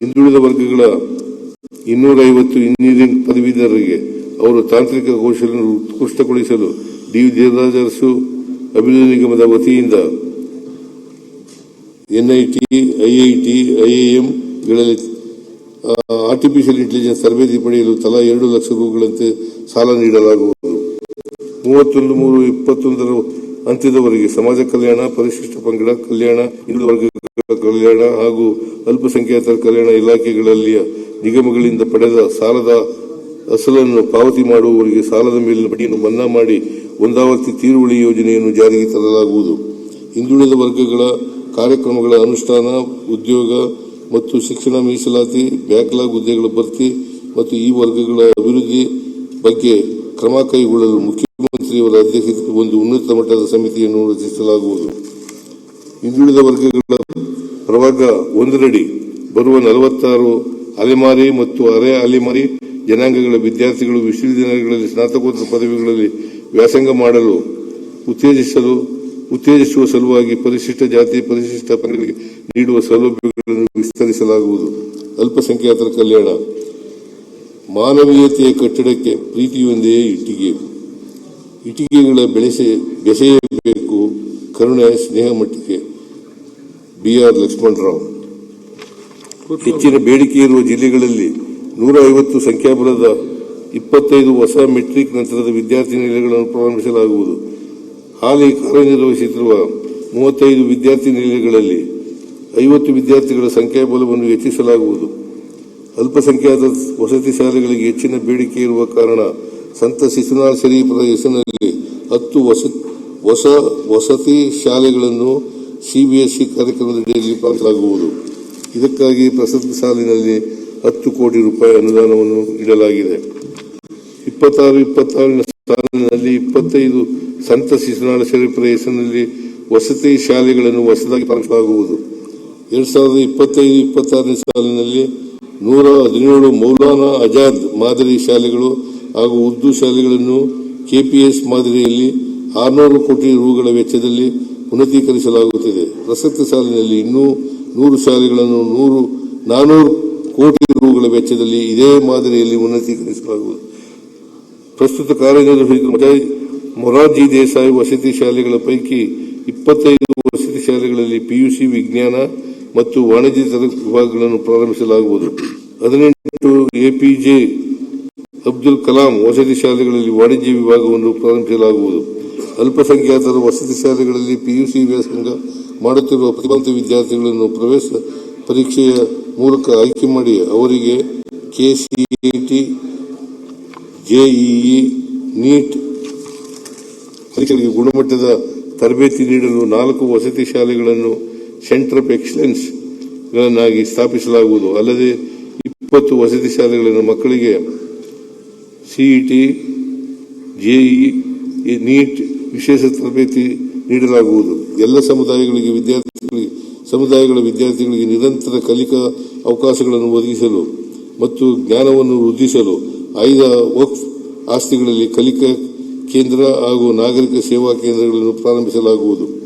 ಹಿಂದುಳಿದ ವರ್ಗಗಳ 250 ಇಂಜಿನಿಯರಿಂಗ್ ಪದವೀಧರರಿಗೆ ಅವರು ತಾಂತ್ರಿಕ ಕೌಶಲ್ಯ ಉತ್ಕೃಷ್ಟಗೊಳಿಸಲು ಡಿ ದೇವರಾಜ ಅರಸು ಅಭಿವೃದ್ಧಿ ನಿಗಮದ ವತಿಯಿಂದ ಎನ್ಐಟಿ, ಐಐಟಿ, ಐಐಎಂಗಳಲ್ಲಿ ಆರ್ಟಿಫಿಷಿಯಲ್ ಇಂಟೆಲಿಜೆನ್ಸ್ ತರಬೇತಿ ಪಡೆಯಲು ತಲಾ 2 ಲಕ್ಷ ರೂಗಳಂತೆ ಸಾಲ ನೀಡಲಾಗುವುದು. 31/3/21 ಅಂತ್ಯದವರೆಗೆ ಸಮಾಜ ಕಲ್ಯಾಣ, ಪರಿಶಿಷ್ಟ ಪಂಗಡ ಕಲ್ಯಾಣ, ಹಿಂದುಳಿದ ವರ್ಗಗಳ ಕಲ್ಯಾಣ ಹಾಗೂ ಅಲ್ಪಸಂಖ್ಯಾತರ ಕಲ್ಯಾಣ ಇಲಾಖೆಗಳಲ್ಲಿಯ ನಿಗಮಗಳಿಂದ ಪಡೆದ ಸಾಲದ ಅಸಲನ್ನು ಪಾವತಿ ಮಾಡುವವರಿಗೆ ಸಾಲದ ಮೇಲಿನ ಬಡ್ಡಿಯನ್ನು ಮನ್ನಾ ಮಾಡಿ ಒಂದಾವರ್ತಿ ತೀರುವಳಿ ಯೋಜನೆಯನ್ನು ಜಾರಿಗೆ ತರಲಾಗುವುದು. ಹಿಂದುಳಿದ ವರ್ಗಗಳ ಕಾರ್ಯಕ್ರಮಗಳ ಅನುಷ್ಠಾನ, ಉದ್ಯೋಗ ಮತ್ತು ಶಿಕ್ಷಣ ಮೀಸಲಾತಿ, ಬ್ಯಾಕ್ಲಾಗ್ ಹುದ್ದೆಗಳ ಭರ್ತಿ ಮತ್ತು ಈ ವರ್ಗಗಳ ಅಭಿವೃದ್ಧಿ ಬಗ್ಗೆ ಕ್ರಮ ಕೈಗೊಳ್ಳಲು ಮುಖ್ಯಮಂತ್ರಿಯವರ ಅಧ್ಯಕ್ಷತೆಯಲ್ಲಿ ಒಂದು ಉನ್ನತ ಮಟ್ಟದ ಸಮಿತಿಯನ್ನು ರಚಿಸಲಾಗುವುದು. ಹಿಂದುಳಿದ ವರ್ಗಗಳ ಪ್ರವರ್ಗ 1ರಡಿ ಬರುವ 46 ಅಲೆಮಾರಿ ಮತ್ತು ಅರೆ ಅಲೆಮಾರಿ ಜನಾಂಗಗಳ ವಿದ್ಯಾರ್ಥಿಗಳು ವಿಶ್ವವಿದ್ಯಾಲಯಗಳಲ್ಲಿ ಸ್ನಾತಕೋತ್ತರ ಪದವಿಗಳಲ್ಲಿ ವ್ಯಾಸಂಗ ಮಾಡಲು ಉತ್ತೇಜಿಸುವ ಸಲುವಾಗಿ ಪರಿಶಿಷ್ಟ ಜಾತಿ, ಪರಿಶಿಷ್ಟ ಪಂಗಡಗಳಿಗೆ ನೀಡುವ ಸೌಲಭ್ಯಗಳನ್ನು ವಿಸ್ತರಿಸಲಾಗುವುದು. ಅಲ್ಪಸಂಖ್ಯಾತರ ಕಲ್ಯಾಣ. ಮಾನವೀಯತೆಯ ಕಟ್ಟಡಕ್ಕೆ ಪ್ರೀತಿಯೊಂದೇ ಇಟ್ಟಿಗೆ. ಇಟ್ಟಿಗೆಗಳ ಬೆಸೆಯಬೇಕು ಕರುಣೆ ಸ್ನೇಹ ಮಟ್ಟಿಗೆ. BR ಲಕ್ಷ್ಮಣರಾವ್. ಹೆಚ್ಚಿನ ಬೇಡಿಕೆ ಇರುವ ಜಿಲ್ಲೆಗಳಲ್ಲಿ 150 ಸಂಖ್ಯಾಬಲದ 25 ಹೊಸ ಮೆಟ್ರಿಕ್ ನಂತರದ ವಿದ್ಯಾರ್ಥಿ ನಿಲಯಗಳನ್ನು ಪ್ರಾರಂಭಿಸಲಾಗುವುದು. ಹಾಲಿ ಕಾರ್ಯನಿರ್ವಹಿಸುತ್ತಿರುವ 35 ವಿದ್ಯಾರ್ಥಿ ನಿಲಯಗಳಲ್ಲಿ 50 ವಿದ್ಯಾರ್ಥಿಗಳ ಸಂಖ್ಯಾಬಲವನ್ನು ಹೆಚ್ಚಿಸಲಾಗುವುದು. ಅಲ್ಪಸಂಖ್ಯಾತ ವಸತಿ ಶಾಲೆಗಳಿಗೆ ಹೆಚ್ಚಿನ ಬೇಡಿಕೆ ಇರುವ ಕಾರಣ ಸಂತ ಶಿಶುನಾಳ ಶರೀಫರ ಹೆಸರಿನಲ್ಲಿ 10 ಹೊಸ ವಸತಿ ಶಾಲೆಗಳನ್ನು CBSE ಕಾರ್ಯಕ್ರಮದಡಿಯಲ್ಲಿ ಪ್ರಾರಂಭಿಸಲಾಗುವುದು. ಇದಕ್ಕಾಗಿ ಪ್ರಸಕ್ತ ಸಾಲಿನಲ್ಲಿ 10 ಕೋಟಿ ರೂಪಾಯಿ ಅನುದಾನವನ್ನು ನೀಡಲಾಗಿದೆ. 26-27 ಸಾಲಿನಲ್ಲಿ 25 ಸಂತ ಶಿಶುನಾಳ ಶರೀಫರ ಹೆಸರಿನಲ್ಲಿ ವಸತಿ ಶಾಲೆಗಳನ್ನು ಹೊಸದಾಗಿ ಪ್ರಾರಂಭಿಸಲಾಗುವುದು. 2025-26 ಸಾಲಿನಲ್ಲಿ 117 ಮೌಲಾನಾ ಆಜಾದ್ ಮಾದರಿ ಶಾಲೆಗಳು ಹಾಗೂ ಉರ್ದು ಶಾಲೆಗಳನ್ನು KPS ಮಾದರಿಯಲ್ಲಿ 600 ಕೋಟಿ ರೂಗಳ ವೆಚ್ಚದಲ್ಲಿ ಉನ್ನತೀಕರಿಸಲಾಗುತ್ತದೆ. ಪ್ರಸಕ್ತ ಸಾಲಿನಲ್ಲಿ ಇನ್ನೂ 100 ಶಾಲೆಗಳನ್ನು 400 ಕೋಟಿ ರೂಗಳ ವೆಚ್ಚದಲ್ಲಿ ಇದೇ ಮಾದರಿಯಲ್ಲಿ ಉನ್ನತೀಕರಿಸಲಾಗುವುದು. ಪ್ರಸ್ತುತ ಕಾರ್ಯನಿರ್ವಹಿಸುವ ಮೊರಾರ್ಜಿ ದೇಸಾಯಿ ವಸತಿ ಶಾಲೆಗಳ ಪೈಕಿ 25 ವಸತಿ ಶಾಲೆಗಳಲ್ಲಿ PUC ವಿಜ್ಞಾನ ಮತ್ತು ವಾಣಿಜ್ಯ ವಿಭಾಗಗಳನ್ನು ಪ್ರಾರಂಭಿಸಲಾಗುವುದು. 18 APJ ಅಬ್ದುಲ್ ಕಲಾಂ ವಸತಿ ಶಾಲೆಗಳಲ್ಲಿ ವಾಣಿಜ್ಯ ವಿಭಾಗವನ್ನು ಪ್ರಾರಂಭಿಸಲಾಗುವುದು. ಅಲ್ಪಸಂಖ್ಯಾತರ ವಸತಿ ಶಾಲೆಗಳಲ್ಲಿ PUC ವ್ಯಾಸಂಗ ಮಾಡುತ್ತಿರುವ ಪ್ರತಿಭಾವಂತ ವಿದ್ಯಾರ್ಥಿಗಳನ್ನು ಪ್ರವೇಶ ಪರೀಕ್ಷೆಯ ಮೂಲಕ ಆಯ್ಕೆ ಮಾಡಿ ಅವರಿಗೆ KCET, JEE, NEET ಪರೀಕ್ಷೆಗಳಿಗೆ ಗುಣಮಟ್ಟದ ತರಬೇತಿ ನೀಡಲು 4 ವಸತಿ ಶಾಲೆಗಳನ್ನು ಸೆಂಟರ್ ಆಫ್ ಎಕ್ಸಲೆನ್ಸ್ ಗಳನ್ನಾಗಿ ಸ್ಥಾಪಿಸಲಾಗುವುದು. ಅಲ್ಲದೆ 20 ವಸತಿ ಶಾಲೆಗಳನ್ನು ಮಕ್ಕಳಿಗೆ CET, JEE, NEET ವಿಶೇಷ ತರಬೇತಿ ನೀಡಲಾಗುವುದು. ಎಲ್ಲ ಸಮುದಾಯಗಳ ವಿದ್ಯಾರ್ಥಿಗಳಿಗೆ ನಿರಂತರ ಕಲಿಕಾ ಅವಕಾಶಗಳನ್ನು ಒದಗಿಸಲು ಮತ್ತು ಜ್ಞಾನವನ್ನು ವೃದ್ಧಿಸಲು ಆಯ್ದ ವಕ್ಫ್ ಆಸ್ತಿಗಳಲ್ಲಿ ಕಲಿಕಾ ಕೇಂದ್ರ ಹಾಗೂ ನಾಗರಿಕ ಸೇವಾ ಕೇಂದ್ರಗಳನ್ನು ಪ್ರಾರಂಭಿಸಲಾಗುವುದು.